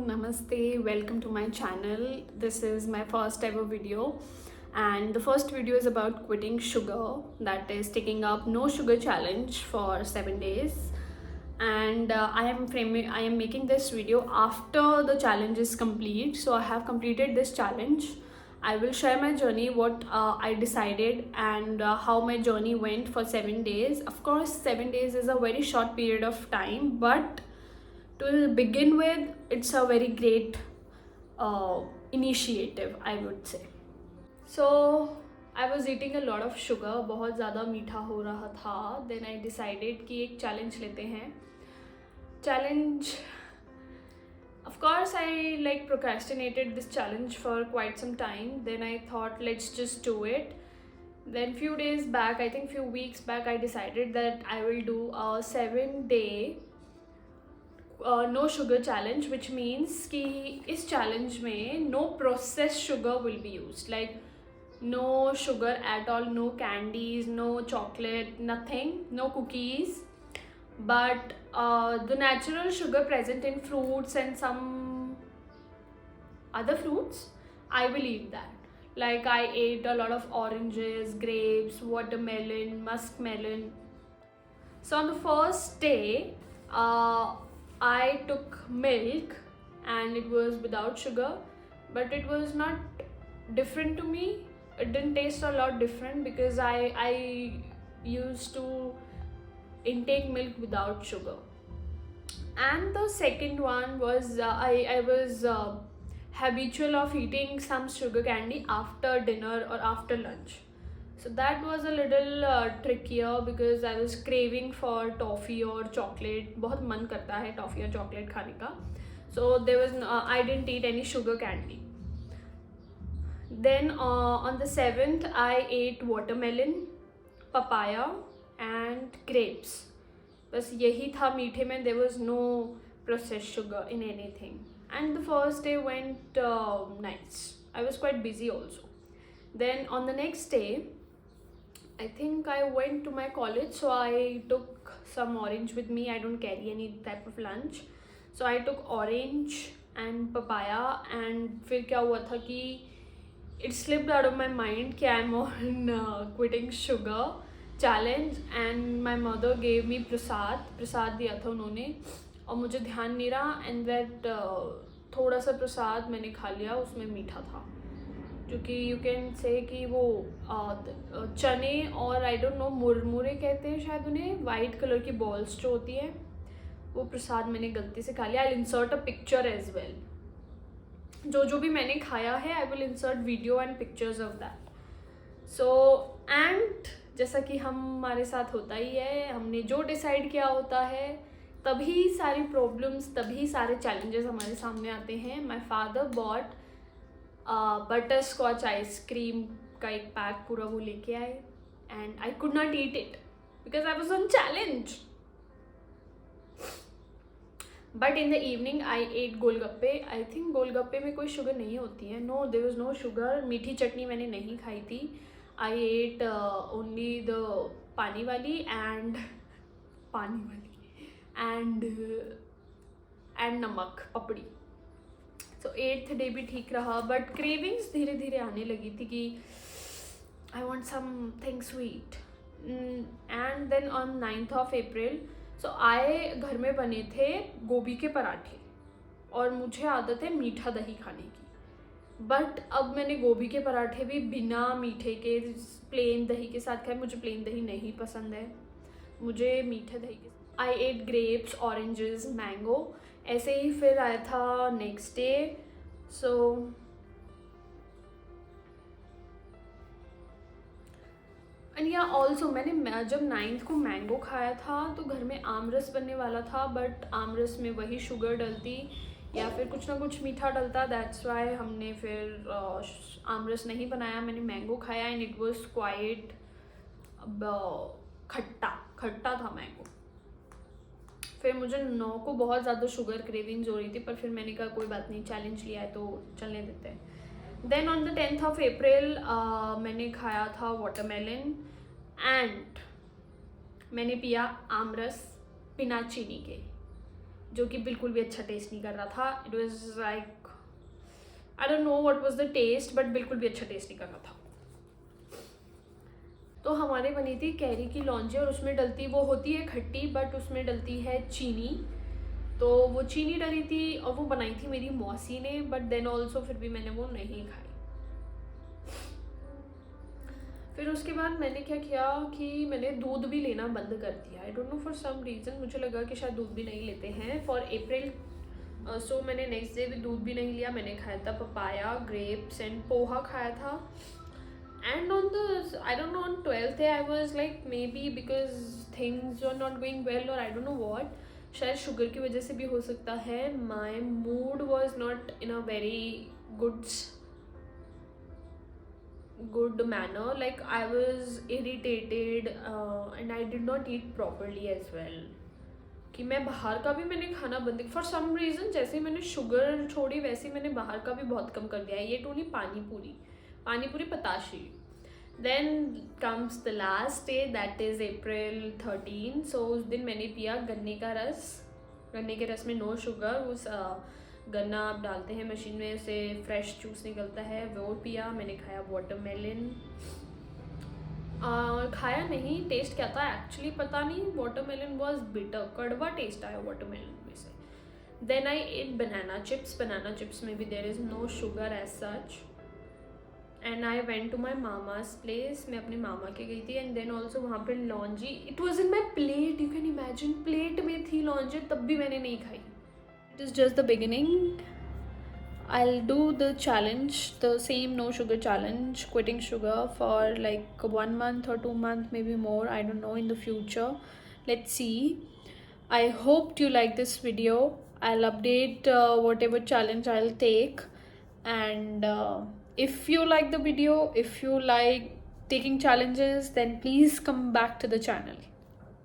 namaste, welcome to my channel. This is my first ever video, and the first video is about quitting sugar, that is taking up no sugar challenge for 7 days. And I am making this video after the challenge is complete. So I have completed this challenge. I will share my journey, what I decided, and how my journey went for 7 days. Of course, 7 days is a very short period of time, but to begin with, it's a very great initiative, I would say. So I was eating a lot of sugar, बहुत ज़्यादा मीठा हो रहा था. Then I decided कि एक challenge लेते हैं. Challenge, of course, I procrastinated this challenge for quite some time. Then I thought, let's just do it. Then few days back, I think few weeks back, I decided that I will do a 7-day no sugar challenge, which means कि इस challenge में no processed sugar will be used, like no sugar at all, no candies, no chocolate, nothing, no cookies, but the natural sugar present in fruits and some other fruits, I will eat that. Like I ate a lot of oranges, grapes, watermelon, muskmelon. So on the first day, I took milk and it was without sugar, but it was not different to me. It didn't taste a lot different because I used to intake milk without sugar. And the second one was I was habitual of eating some sugar candy after dinner or after lunch. So that was a little trickier because I was craving for toffee or chocolate. बहुत मन करता है toffee और chocolate खाने का. So there was I didn't eat any sugar candy. Then on the 7th, I ate watermelon, papaya and grapes. बस यही था मीठे में. There was no processed sugar in anything. And the first day went nice. I was quite busy also. Then on the next day, I think I went to my college, so I took some orange with me. I don't carry any type of lunch, so I took orange and papaya. And फिर क्या हुआ था कि it slipped out of my mind कि I'm on quitting sugar challenge, and my mother gave me प्रसाद दिया था उन्होंने, और मुझे ध्यान नहीं रहा. and that थोड़ा सा प्रसाद मैंने खा लिया, उसमें मीठा था, जो कि यू कैन से कि वो चने और आई डोंट नो मुरमुरे कहते हैं शायद उन्हें, वाइट कलर की बॉल्स जो होती है, वो प्रसाद मैंने गलती से खा लिया. I will insert a picture as well. जो भी मैंने खाया है, I will insert video and pictures of that. So and जैसा कि हमारे साथ होता ही है, हमने जो डिसाइड किया होता है तभी सारी प्रॉब्लम्स, तभी सारे चैलेंजेस हमारे सामने आते हैं. My father bought butter scotch ice cream का एक पैक पूरा वो लेके आए, and I could not eat it because I was on challenge. But in the evening I ate golgappe. I think golgappe में कोई शुगर नहीं होती है. No, there was no sugar. मीठी चटनी मैंने नहीं खाई थी. आई एट ओनली द पानी वाली एंड नमक पपड़ी. तो 8th डे भी ठीक रहा, बट क्रेविंग्स धीरे धीरे आने लगी थी कि I want something sweet. And then on 9th of April, so आए घर में बने थे गोभी के पराठे, और मुझे आदत है मीठा दही खाने की. बट अब मैंने गोभी के पराठे भी बिना मीठे के प्लेन दही के साथ खाए. मुझे प्लेन दही नहीं पसंद है, मुझे मीठे दही के. आई एट ग्रेप्स, ऑरेंजेस, मैंगो. ऐसे ही फिर आया था नेक्स्ट डे. सो एंड या ऑल्सो मैंने जब 9th को मैंगो खाया था तो घर में आमरस बनने वाला था, बट आमरस में वही शुगर डलती या फिर कुछ ना कुछ मीठा डलता. दैट्स वाई हमने फिर आमरस नहीं बनाया. मैंने मैंगो खाया एंड इट वाज क्वाइट खट्टा था मैंगो. फिर मुझे 9 को बहुत ज़्यादा शुगर क्रेविंग्स हो रही थी, पर फिर मैंने कहा कोई बात नहीं, चैलेंज लिया है तो चलने देते हैं. Then on the 10th of April मैंने खाया था वाटरमेलन, एंड मैंने पिया आमरस बिना चीनी के, जो कि बिल्कुल भी अच्छा टेस्ट नहीं कर रहा था. It was like I don't know what was the taste, but बिल्कुल भी अच्छा टेस्ट नहीं कर रहा था. तो हमारे बनी थी कैरी की लौंजी, और उसमें डलती वो होती है खट्टी, बट उसमें डलती है चीनी. तो वो चीनी डली थी और वो बनाई थी मेरी मौसी ने, बट देन ऑल्सो फिर भी मैंने वो नहीं खाई. फिर उसके बाद मैंने क्या किया कि मैंने दूध भी लेना बंद कर दिया. I don't know for some reason मुझे लगा कि शायद दूध भी नहीं लेते हैं फॉर अप्रैल. सो मैंने नेक्स्ट डे भी दूध भी नहीं लिया. मैंने खाया था पपाया, ग्रेप्स एंड पोहा खाया था. And on the I don't know on 12th day I was like maybe because things are not going well, और आई डोंट नो वॉट, शायद शुगर की वजह से भी हो सकता है. My mood was not in a very good manner. Like I was irritated and I did not eat properly as well. कि मैं बाहर का भी मैंने खाना बंद फॉर सम रीज़न. जैसे मैंने शुगर छोड़ी वैसे मैंने बाहर का भी बहुत कम कर दिया है. ये टोनी pani puri patashi. Then comes the last day, that is April 13. So उस दिन मैंने पिया गन्ने के रस में नो शुगर. उस गन्ना आप डालते हैं मशीन में, उसे फ्रेश जूस निकलता है, वो पिया. मैंने खाया वाटरमेलन. खाया नहीं, टेस्ट क्या था एक्चुअली पता नहीं. वाटरमेलन वॉज बिटर, कड़वा टेस्ट आया वाटरमेलन में से. Then I ate banana chips में भी there is no sugar as such. And I went to my मामाज प्लेस. मैं अपने मामा के गई थी. एंड देन ऑल्सो वहाँ पर launji, it was in my plate. You can imagine, plate में थी लौंजी, तब भी मैंने नहीं खाई. It is just the beginning. I'll do the challenge, the same no sugar challenge, quitting sugar for like 1 month or 2 months, maybe more, I don't know, in the future. Let's see. I hope you like this video. I'll update whatever challenge I'll take. And if you like the video, if you like taking challenges, then please come back to the channel.